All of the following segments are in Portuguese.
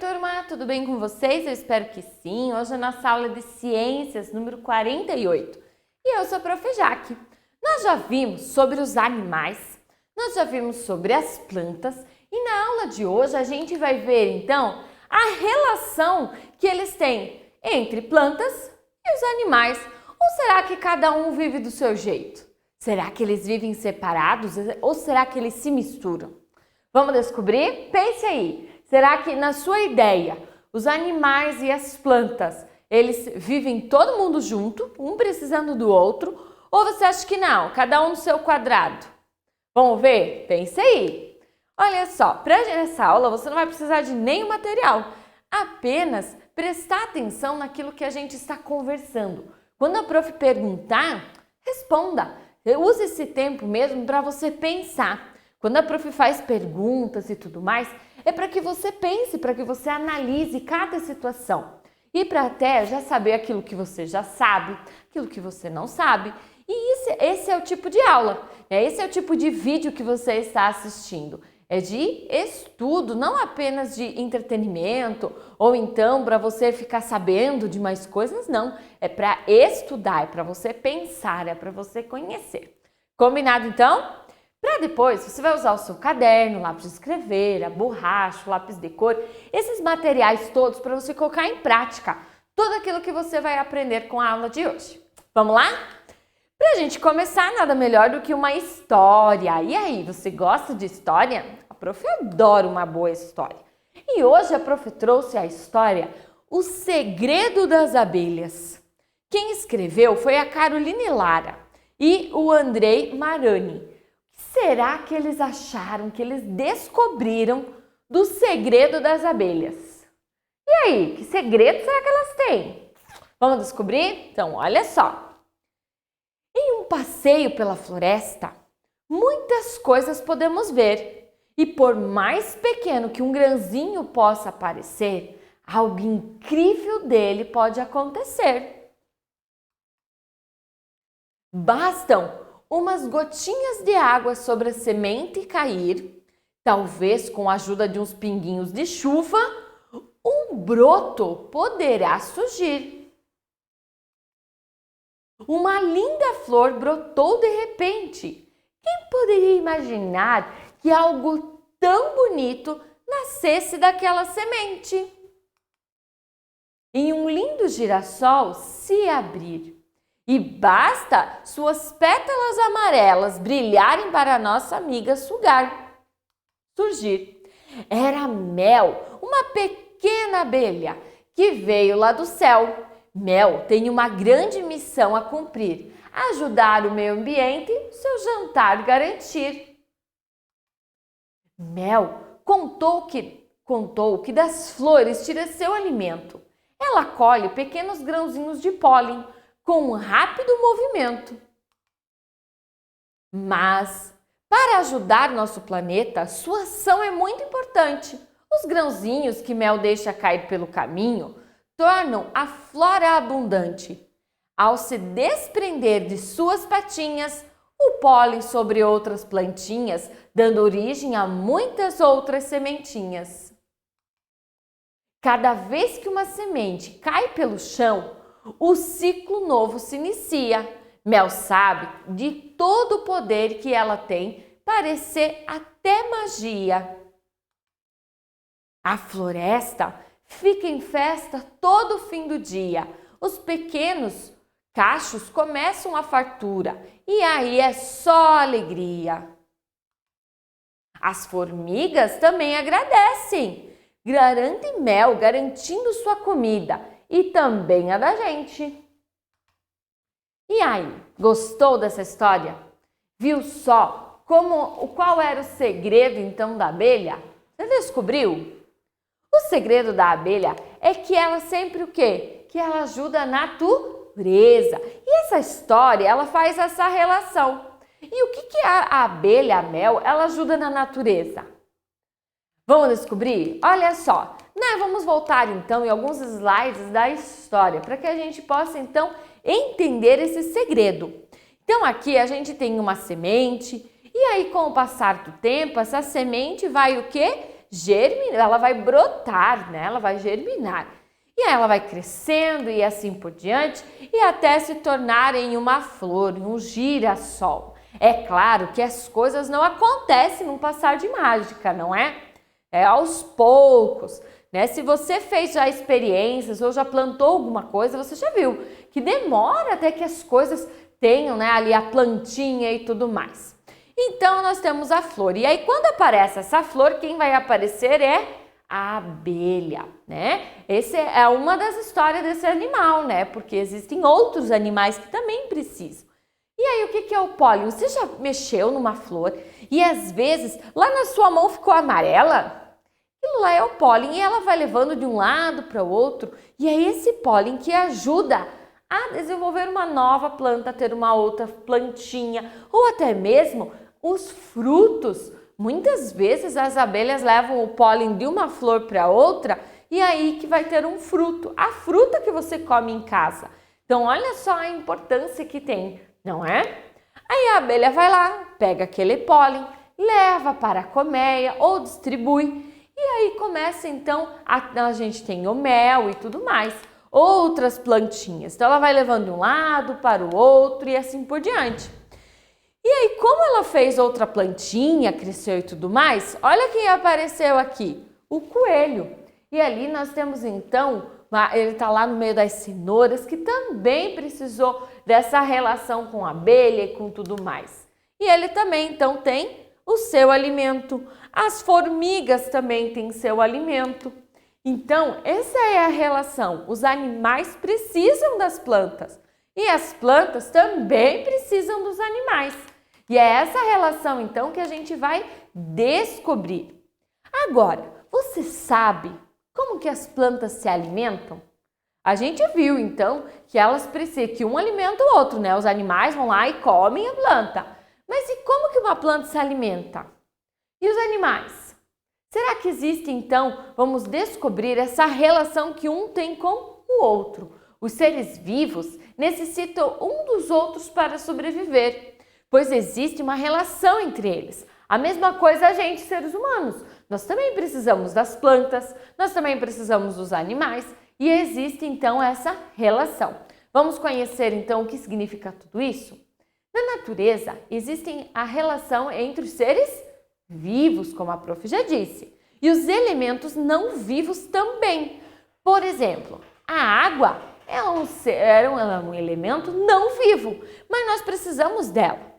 turma, tudo bem com vocês? Eu espero que sim. Hoje é a nossa aula de Ciências, número 48. E eu sou a Prof. Jaque. Nós já vimos sobre os animais, nós já vimos sobre as plantas e na aula de hoje a gente vai ver, então, a relação que eles têm entre plantas e os animais. Ou será que cada um vive do seu jeito? Será que eles vivem separados ou será que eles se misturam? Vamos descobrir? Pense aí. Será que, na sua ideia, os animais e as plantas, eles vivem todo mundo junto, um precisando do outro, ou você acha que não, cada um no seu quadrado? Vamos ver? Pense aí. Olha só, para essa aula você não vai precisar de nenhum material, apenas prestar atenção naquilo que a gente está conversando. Quando a prof perguntar, responda. Use esse tempo mesmo para você pensar. Quando a prof faz perguntas e tudo mais, é para que você pense, para que você analise cada situação. E para até já saber aquilo que você já sabe, aquilo que você não sabe. E esse é o tipo de aula, esse é o tipo de vídeo que você está assistindo. É de estudo, não apenas de entretenimento, ou então para você ficar sabendo de mais coisas, não. É para estudar, é para você pensar, é para você conhecer. Combinado então? Para depois, você vai usar o seu caderno, lápis de escrever, a borracha, o lápis de cor, esses materiais todos para você colocar em prática tudo aquilo que você vai aprender com a aula de hoje. Vamos lá? Para a gente começar, nada melhor do que uma história. E aí, você gosta de história? A prof adora uma boa história. E hoje a prof trouxe a história O Segredo das Abelhas. Quem escreveu foi a Caroline Lara e o Andrei Marani. Será que eles acharam, que eles descobriram do segredo das abelhas? E aí, que segredo será que elas têm? Vamos descobrir? Então, olha só. Em um passeio pela floresta, muitas coisas podemos ver. E por mais pequeno que um grãozinho possa parecer, algo incrível dele pode acontecer. Bastam umas gotinhas de água sobre a semente cair, talvez com a ajuda de uns pinguinhos de chuva, um broto poderá surgir. Uma linda flor brotou de repente. Quem poderia imaginar que algo tão bonito nascesse daquela semente? E um lindo girassol se abrir. E basta suas pétalas amarelas brilharem para a nossa amiga surgir. Era Mel, uma pequena abelha que veio lá do céu. Mel tem uma grande missão a cumprir: ajudar o meio ambiente, seu jantar garantir. Mel contou que das flores tira seu alimento. Ela colhe pequenos grãozinhos de pólen com um rápido movimento. Mas, para ajudar nosso planeta, sua ação é muito importante. Os grãozinhos que Mel deixa cair pelo caminho tornam a flora abundante. Ao se desprender de suas patinhas, o pólen sobre outras plantinhas, dando origem a muitas outras sementinhas. Cada vez que uma semente cai pelo chão, o ciclo novo se inicia. Mel sabe de todo o poder que ela tem, parecer até magia. A floresta fica em festa todo fim do dia. Os pequenos cachos começam a fartura e aí é só alegria. As formigas também agradecem. Garantem mel, garantindo sua comida. E também a da gente. E aí, gostou dessa história? Viu só qual era o segredo então da abelha? Você descobriu? O segredo da abelha é que ela sempre o quê? Que ela ajuda a natureza. E essa história, ela faz essa relação. E o que a abelha, a mel, ela ajuda na natureza? Vamos descobrir? Olha só, vamos voltar então em alguns slides da história para que a gente possa então entender esse segredo. Então aqui a gente tem uma semente e aí com o passar do tempo essa semente vai o quê? germinar, ela vai brotar, né? Ela vai germinar. E aí ela vai crescendo e assim por diante, e até se tornar em uma flor, em um girassol. É claro que as coisas não acontecem num passar de mágica, não é? É aos poucos, né? Se você fez já experiências ou já plantou alguma coisa, você já viu que demora até que as coisas tenham, né, ali a plantinha e tudo mais. Então nós temos a flor. E aí quando aparece essa flor, quem vai aparecer é a abelha, né? Essa é uma das histórias desse animal, né? Porque existem outros animais que também precisam. E aí, o que é o pólen? Você já mexeu numa flor e às vezes lá na sua mão ficou amarela? Aquilo lá é o pólen e ela vai levando de um lado para o outro. E é esse pólen que ajuda a desenvolver uma nova planta, ter uma outra plantinha ou até mesmo os frutos. Muitas vezes as abelhas levam o pólen de uma flor para outra e aí que vai ter um fruto, a fruta que você come em casa. Então olha só a importância que tem, não é? Aí a abelha vai lá, pega aquele pólen, leva para a colmeia ou distribui e aí começa então, a gente tem o mel e tudo mais, outras plantinhas. Então ela vai levando de um lado para o outro e assim por diante. E aí, como ela fez outra plantinha, cresceu e tudo mais, olha quem apareceu aqui, o coelho. E ali nós temos então, ele está lá no meio das cenouras, que também precisou dessa relação com a abelha e com tudo mais. E ele também então tem o seu alimento. As formigas também têm seu alimento. Então, essa é a relação. Os animais precisam das plantas e as plantas também precisam dos animais. E é essa relação, então, que a gente vai descobrir. Agora, você sabe como que as plantas se alimentam? A gente viu, então, que elas precisam, que um alimenta o outro, né? Os animais vão lá e comem a planta. Mas e como que uma planta se alimenta? E os animais? Será que existe, então, vamos descobrir essa relação que um tem com o outro? Os seres vivos necessitam um dos outros para sobreviver, pois existe uma relação entre eles. A mesma coisa a gente, seres humanos. Nós também precisamos das plantas, nós também precisamos dos animais e existe então essa relação. Vamos conhecer então o que significa tudo isso? Na natureza existe a relação entre os seres vivos, como a prof já disse, e os elementos não vivos também. Por exemplo, a água é um elemento não vivo, mas nós precisamos dela.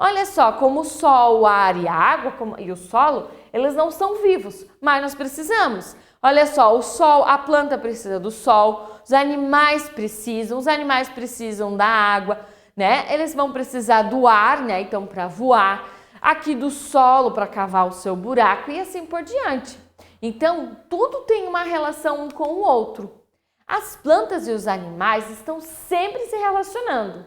Olha só, como o sol, o ar e a água e o solo, eles não são vivos, mas nós precisamos. Olha só, o sol, a planta precisa do sol, os animais precisam da água, né? Eles vão precisar do ar, né? Então, para voar, aqui do solo para cavar o seu buraco e assim por diante. Então, tudo tem uma relação um com o outro. As plantas e os animais estão sempre se relacionando.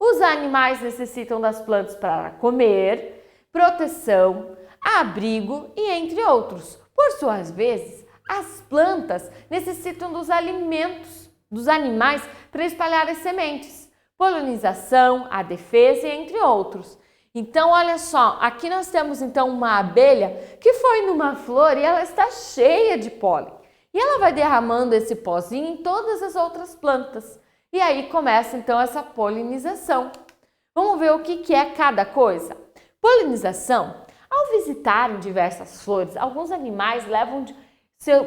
Os animais necessitam das plantas para comer, proteção, abrigo e entre outros. Por suas vezes, as plantas necessitam dos alimentos dos animais para espalhar as sementes, polinização, a defesa e entre outros. Então, olha só, aqui nós temos então uma abelha que foi numa flor e ela está cheia de pólen. E ela vai derramando esse pozinho em todas as outras plantas. E aí começa então essa polinização. Vamos ver o que é cada coisa? Polinização, ao visitarem diversas flores, alguns animais levam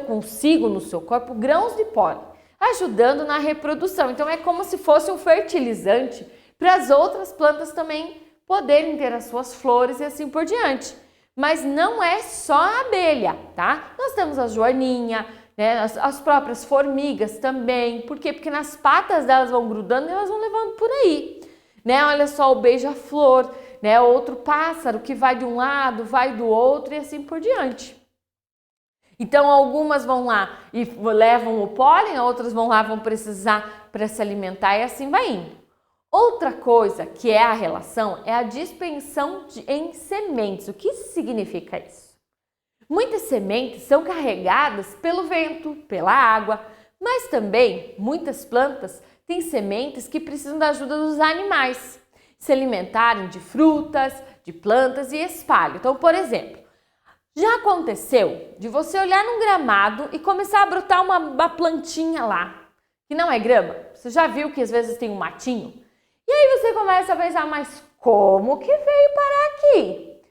consigo no seu corpo grãos de pólen, ajudando na reprodução. Então é como se fosse um fertilizante para as outras plantas também poderem ter as suas flores e assim por diante. Mas não é só a abelha, tá? Nós temos a joaninha, né? As próprias formigas também. Por quê? Porque nas patas delas vão grudando e elas vão levando por aí, né? Olha só o beija-flor, né? Outro pássaro que vai de um lado, vai do outro e assim por diante. Então algumas vão lá e levam o pólen, outras vão lá, vão precisar para se alimentar e assim vai indo. Outra coisa que é a relação é a dispersão em sementes. O que significa isso? Muitas sementes são carregadas pelo vento, pela água, mas também muitas plantas têm sementes que precisam da ajuda dos animais, se alimentarem de frutas, de plantas e espalho. Então, por exemplo, Já aconteceu de você olhar num gramado e começar a brotar uma plantinha lá, que não é grama? Você já viu que às vezes tem um matinho? E aí você começa a pensar, mas como que veio parar aqui?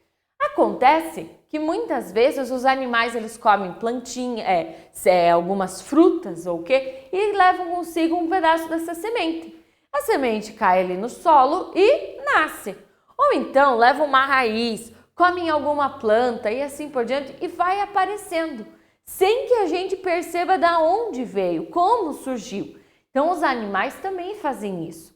Acontece que muitas vezes os animais eles comem plantinha, algumas frutas ou o quê, e levam consigo um pedaço dessa semente. A semente cai ali no solo e nasce. Ou então leva uma raiz, come em alguma planta e assim por diante e vai aparecendo, sem que a gente perceba de onde veio, como surgiu. Então os animais também fazem isso,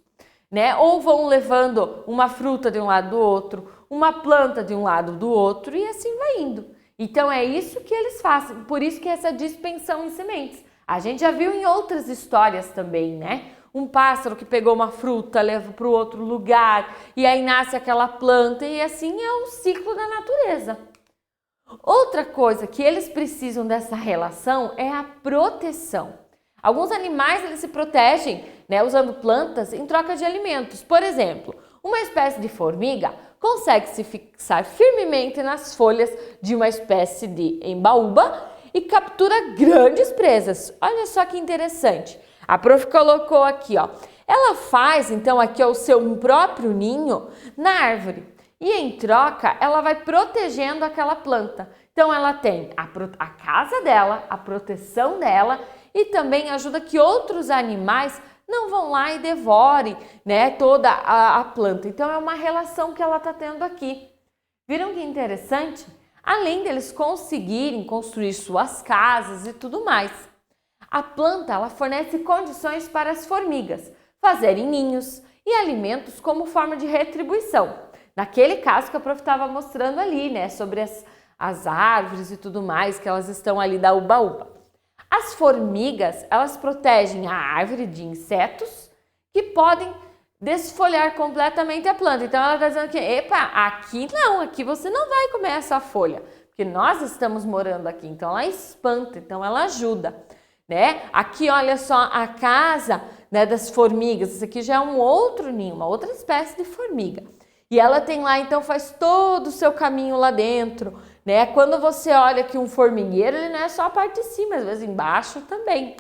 né? Ou vão levando uma fruta de um lado do outro, uma planta de um lado do outro e assim vai indo. Então é isso que eles fazem, por isso que essa dispersão em sementes. A gente já viu em outras histórias também, né? Um pássaro que pegou uma fruta, leva para o outro lugar e aí nasce aquela planta e assim é o ciclo da natureza. Outra coisa que eles precisam dessa relação é a proteção. Alguns animais eles se protegem, né, usando plantas em troca de alimentos. Por exemplo, uma espécie de formiga consegue se fixar firmemente nas folhas de uma espécie de embaúba e captura grandes presas. Olha só que interessante. A prof colocou aqui, ó. Ela faz então aqui o seu próprio ninho na árvore e em troca ela vai protegendo aquela planta. Então ela tem a casa dela, a proteção dela e também ajuda que outros animais não vão lá e devorem, né, toda a planta. Então é uma relação que ela está tendo aqui. Viram que interessante? Além deles conseguirem construir suas casas e tudo mais. A planta ela fornece condições para as formigas fazerem ninhos e alimentos como forma de retribuição. Naquele caso que a prof estava mostrando ali, né, sobre as árvores e tudo mais, que elas estão ali da ubaúba. As formigas, elas protegem a árvore de insetos que podem desfolhar completamente a planta. Então ela está dizendo que, epa, aqui não, aqui você não vai comer essa folha, porque nós estamos morando aqui. Então ela espanta, então ela ajuda. Né? Aqui, olha só, a casa, né, das formigas. Isso aqui já é um outro ninho, uma outra espécie de formiga. E ela tem lá, então, faz todo o seu caminho lá dentro, né? Quando você olha aqui um formigueiro, ele não é só a parte de cima, às vezes embaixo também.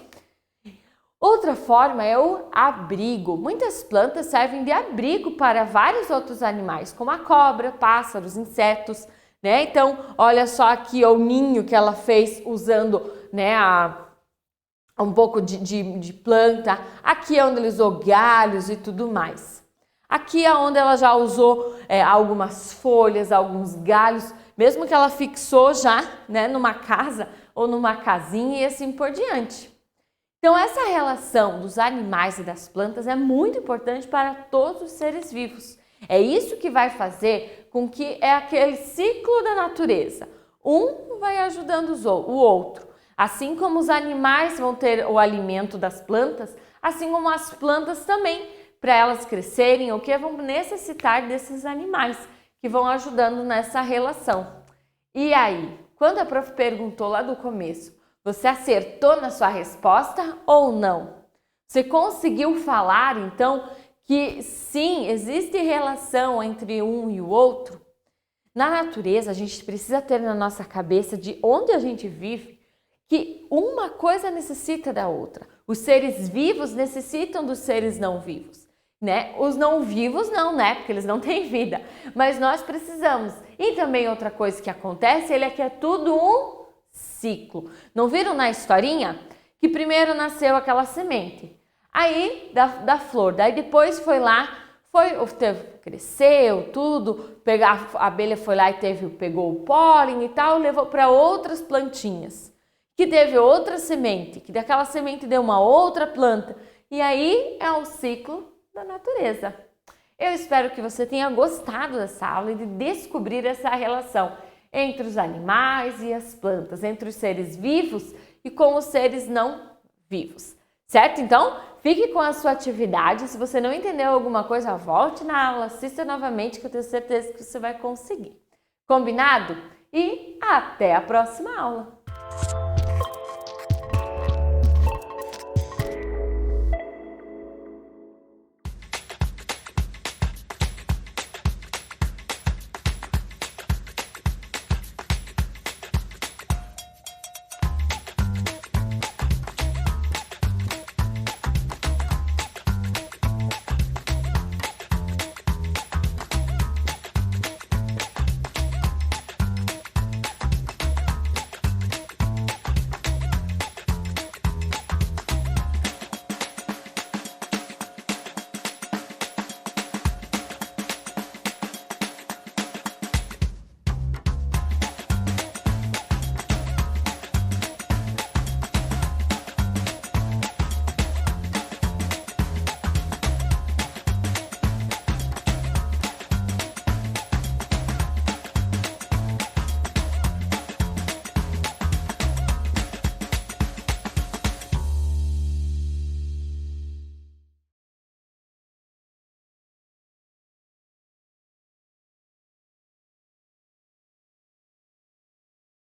Outra forma é o abrigo. Muitas plantas servem de abrigo para vários outros animais, como a cobra, pássaros, insetos, né? Então, olha só aqui ó, o ninho que ela fez usando, né, um pouco de planta. Aqui é onde ela usou galhos e tudo mais. Aqui é onde ela já usou algumas folhas, alguns galhos, mesmo que ela fixou já, né, numa casa ou numa casinha e assim por diante. Então essa relação dos animais e das plantas é muito importante para todos os seres vivos. É isso que vai fazer com que é aquele ciclo da natureza. Um vai ajudando o outro. Assim como os animais vão ter o alimento das plantas, assim como as plantas também, para elas crescerem, o que vão necessitar desses animais que vão ajudando nessa relação. E aí, quando a prof perguntou lá do começo, você acertou na sua resposta ou não? Você conseguiu falar então que sim, existe relação entre um e o outro? Na natureza, a gente precisa ter na nossa cabeça de onde a gente vive que uma coisa necessita da outra. Os seres vivos necessitam dos seres não vivos, né? Os não vivos não, né? Porque eles não têm vida, mas nós precisamos. E também outra coisa que acontece, é que é tudo um ciclo. Não viram na historinha? Que primeiro nasceu aquela semente, aí da flor, daí depois foi lá, cresceu tudo, a abelha foi lá e pegou o pólen e tal, levou para outras plantinhas. Que teve outra semente, que daquela semente deu uma outra planta. E aí é o ciclo da natureza. Eu espero que você tenha gostado dessa aula e de descobrir essa relação entre os animais e as plantas, entre os seres vivos e com os seres não vivos. Certo? Então, fique com a sua atividade. Se você não entendeu alguma coisa, volte na aula, assista novamente que eu tenho certeza que você vai conseguir. Combinado? E até a próxima aula!